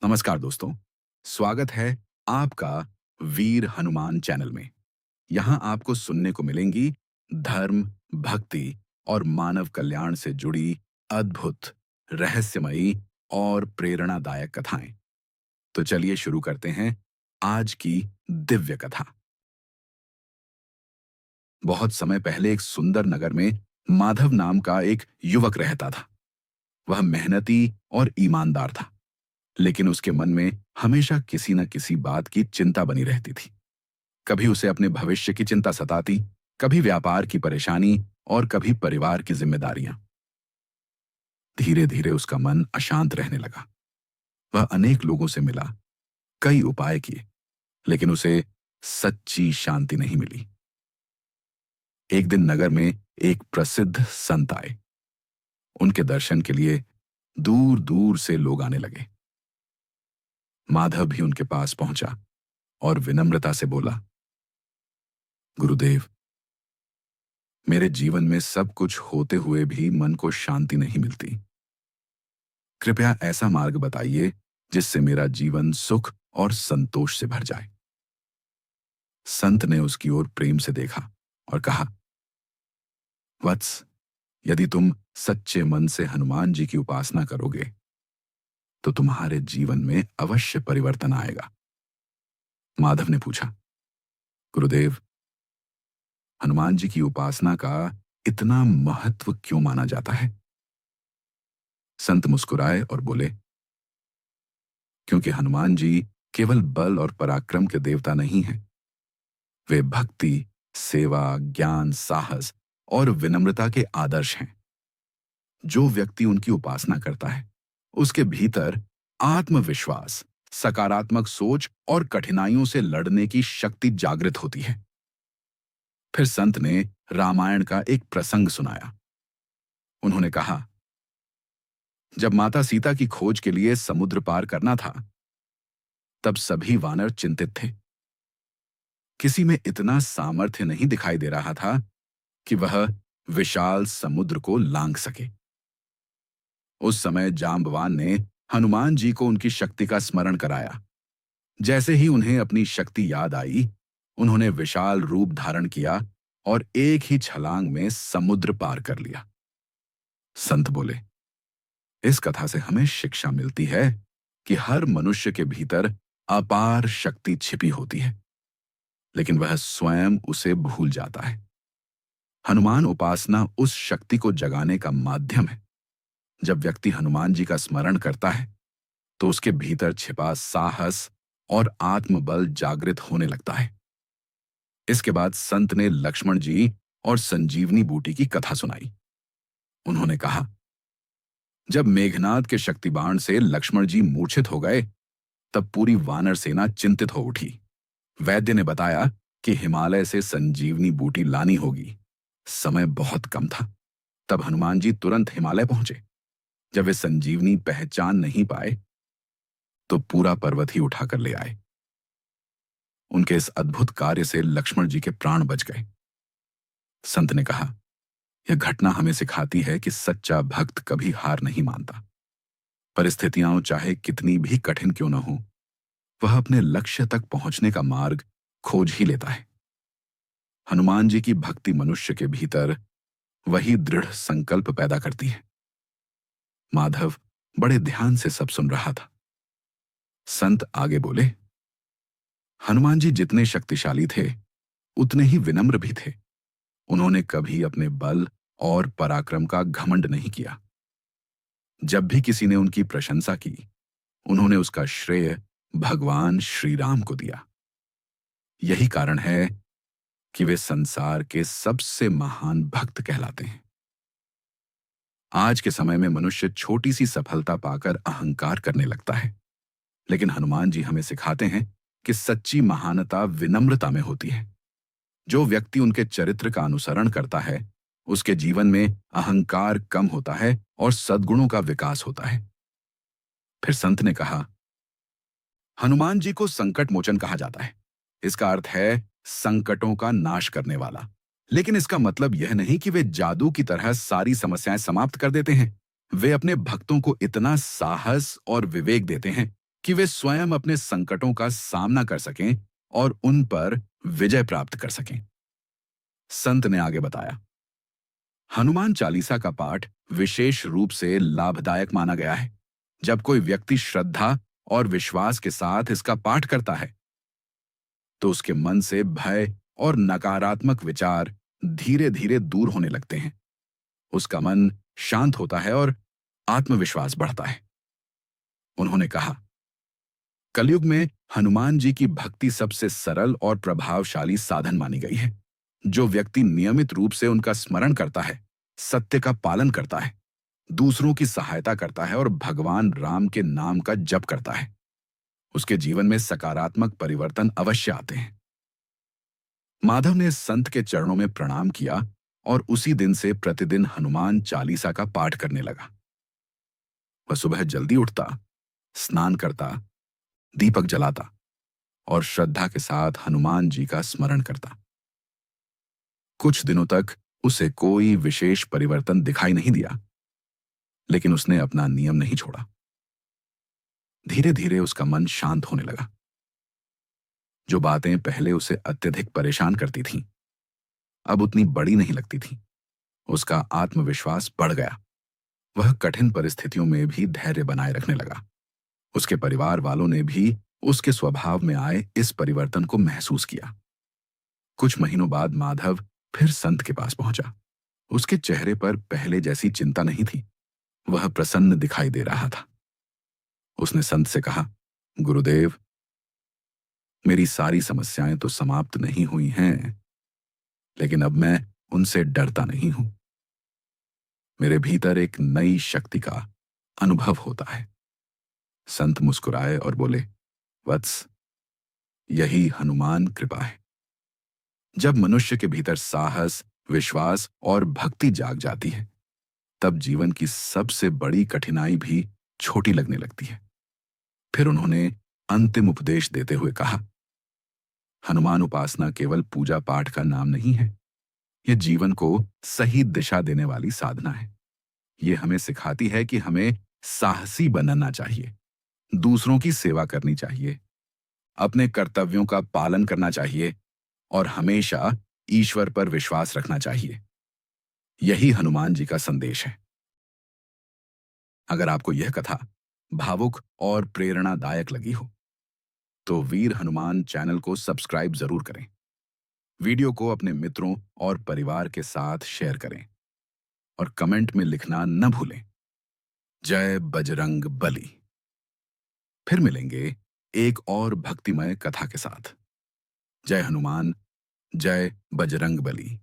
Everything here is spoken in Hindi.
नमस्कार दोस्तों, स्वागत है आपका वीर हनुमान चैनल में। यहाँ आपको सुनने को मिलेंगी धर्म, भक्ति और मानव कल्याण से जुड़ी अद्भुत, रहस्यमयी और प्रेरणादायक कथाएं। तो चलिए शुरू करते हैं आज की दिव्य कथा। बहुत समय पहले एक सुंदर नगर में माधव नाम का एक युवक रहता था। वह मेहनती और ईमानदार था, लेकिन उसके मन में हमेशा किसी न किसी बात की चिंता बनी रहती थी। कभी उसे अपने भविष्य की चिंता सताती, कभी व्यापार की परेशानी और कभी परिवार की जिम्मेदारियां। धीरे धीरे उसका मन अशांत रहने लगा। वह अनेक लोगों से मिला, कई उपाय किए, लेकिन उसे सच्ची शांति नहीं मिली। एक दिन नगर में एक प्रसिद्ध संत आए। उनके दर्शन के लिए दूर दूर से लोग आने लगे। माधव भी उनके पास पहुंचा और विनम्रता से बोला, गुरुदेव, मेरे जीवन में सब कुछ होते हुए भी मन को शांति नहीं मिलती। कृपया ऐसा मार्ग बताइए जिससे मेरा जीवन सुख और संतोष से भर जाए। संत ने उसकी ओर प्रेम से देखा और कहा, वत्स, यदि तुम सच्चे मन से हनुमान जी की उपासना करोगे तो तुम्हारे जीवन में अवश्य परिवर्तन आएगा। माधव ने पूछा, गुरुदेव, हनुमान जी की उपासना का इतना महत्व क्यों माना जाता है? संत मुस्कुराए और बोले, क्योंकि हनुमान जी केवल बल और पराक्रम के देवता नहीं हैं। वे भक्ति, सेवा, ज्ञान, साहस और विनम्रता के आदर्श हैं। जो व्यक्ति उनकी उपासना करता है, उसके भीतर आत्मविश्वास, सकारात्मक सोच और कठिनाइयों से लड़ने की शक्ति जागृत होती है। फिर संत ने रामायण का एक प्रसंग सुनाया। उन्होंने कहा, जब माता सीता की खोज के लिए समुद्र पार करना था, तब सभी वानर चिंतित थे। किसी में इतना सामर्थ्य नहीं दिखाई दे रहा था कि वह विशाल समुद्र को लांघ सके। उस समय जांबवान ने हनुमान जी को उनकी शक्ति का स्मरण कराया। जैसे ही उन्हें अपनी शक्ति याद आई, उन्होंने विशाल रूप धारण किया और एक ही छलांग में समुद्र पार कर लिया। संत बोले, इस कथा से हमें शिक्षा मिलती है कि हर मनुष्य के भीतर अपार शक्ति छिपी होती है, लेकिन वह स्वयं उसे भूल जाता है। हनुमान उपासना उस शक्ति को जगाने का माध्यम है। जब व्यक्ति हनुमान जी का स्मरण करता है, तो उसके भीतर छिपा साहस और आत्मबल जागृत होने लगता है। इसके बाद संत ने लक्ष्मण जी और संजीवनी बूटी की कथा सुनाई। उन्होंने कहा, जब मेघनाद के शक्तिबाण से लक्ष्मण जी मूर्छित हो गए, तब पूरी वानर सेना चिंतित हो उठी। वैद्य ने बताया कि हिमालय से संजीवनी बूटी लानी होगी। समय बहुत कम था। तब हनुमान जी तुरंत हिमालय पहुंचे। जब वे संजीवनी पहचान नहीं पाए, तो पूरा पर्वत ही उठाकर ले आए। उनके इस अद्भुत कार्य से लक्ष्मण जी के प्राण बच गए। संत ने कहा, यह घटना हमें सिखाती है कि सच्चा भक्त कभी हार नहीं मानता। परिस्थितियां चाहे कितनी भी कठिन क्यों न हो, वह अपने लक्ष्य तक पहुंचने का मार्ग खोज ही लेता है। हनुमान जी की भक्ति मनुष्य के भीतर वही दृढ़ संकल्प पैदा करती है। माधव बड़े ध्यान से सब सुन रहा था। संत आगे बोले, हनुमान जी जितने शक्तिशाली थे, उतने ही विनम्र भी थे। उन्होंने कभी अपने बल और पराक्रम का घमंड नहीं किया। जब भी किसी ने उनकी प्रशंसा की, उन्होंने उसका श्रेय भगवान श्री राम को दिया। यही कारण है कि वे संसार के सबसे महान भक्त कहलाते हैं। आज के समय में मनुष्य छोटी सी सफलता पाकर अहंकार करने लगता है, लेकिन हनुमान जी हमें सिखाते हैं कि सच्ची महानता विनम्रता में होती है। जो व्यक्ति उनके चरित्र का अनुसरण करता है, उसके जीवन में अहंकार कम होता है और सद्गुणों का विकास होता है। फिर संत ने कहा, हनुमान जी को संकट मोचन कहा जाता है। इसका अर्थ है संकटों का नाश करने वाला। लेकिन इसका मतलब यह नहीं कि वे जादू की तरह सारी समस्याएं समाप्त कर देते हैं। वे अपने भक्तों को इतना साहस और विवेक देते हैं कि वे स्वयं अपने संकटों का सामना कर सकें और उन पर विजय प्राप्त कर सकें। संत ने आगे बताया, हनुमान चालीसा का पाठ विशेष रूप से लाभदायक माना गया है। जब कोई व्यक्ति श्रद्धा और विश्वास के साथ इसका पाठ करता है तो उसके मन से भय और नकारात्मक विचार धीरे धीरे दूर होने लगते हैं। उसका मन शांत होता है और आत्मविश्वास बढ़ता है। उन्होंने कहा, कलयुग में हनुमान जी की भक्ति सबसे सरल और प्रभावशाली साधन मानी गई है। जो व्यक्ति नियमित रूप से उनका स्मरण करता है, सत्य का पालन करता है, दूसरों की सहायता करता है और भगवान राम के नाम का जप करता है, उसके जीवन में सकारात्मक परिवर्तन अवश्य आते हैं। माधव ने संत के चरणों में प्रणाम किया और उसी दिन से प्रतिदिन हनुमान चालीसा का पाठ करने लगा। वह सुबह जल्दी उठता, स्नान करता, दीपक जलाता और श्रद्धा के साथ हनुमान जी का स्मरण करता। कुछ दिनों तक उसे कोई विशेष परिवर्तन दिखाई नहीं दिया, लेकिन उसने अपना नियम नहीं छोड़ा। धीरे धीरे उसका मन शांत होने लगा। जो बातें पहले उसे अत्यधिक परेशान करती थीं, अब उतनी बड़ी नहीं लगती थीं। उसका आत्मविश्वास बढ़ गया। वह कठिन परिस्थितियों में भी धैर्य बनाए रखने लगा। उसके परिवार वालों ने भी उसके स्वभाव में आए इस परिवर्तन को महसूस किया। कुछ महीनों बाद माधव फिर संत के पास पहुंचा। उसके चेहरे पर पहले जैसी चिंता नहीं थी। वह प्रसन्न दिखाई दे रहा था। उसने संत से कहा, गुरुदेव, मेरी सारी समस्याएं तो समाप्त नहीं हुई हैं, लेकिन अब मैं उनसे डरता नहीं हूं। मेरे भीतर एक नई शक्ति का अनुभव होता है। संत मुस्कुराए और बोले, वत्स, यही हनुमान कृपा है। जब मनुष्य के भीतर साहस, विश्वास और भक्ति जाग जाती है, तब जीवन की सबसे बड़ी कठिनाई भी छोटी लगने लगती है। फिर उन्होंने अंतिम उपदेश देते हुए कहा, हनुमान उपासना केवल पूजा पाठ का नाम नहीं है। यह जीवन को सही दिशा देने वाली साधना है। यह हमें सिखाती है कि हमें साहसी बनना चाहिए, दूसरों की सेवा करनी चाहिए, अपने कर्तव्यों का पालन करना चाहिए और हमेशा ईश्वर पर विश्वास रखना चाहिए। यही हनुमान जी का संदेश है। अगर आपको यह कथा भावुक और प्रेरणादायक लगी हो तो वीर हनुमान चैनल को सब्सक्राइब जरूर करें। वीडियो को अपने मित्रों और परिवार के साथ शेयर करें और कमेंट में लिखना न भूलें, जय बजरंग बली। फिर मिलेंगे एक और भक्तिमय कथा के साथ। जय हनुमान, जय बजरंग बली।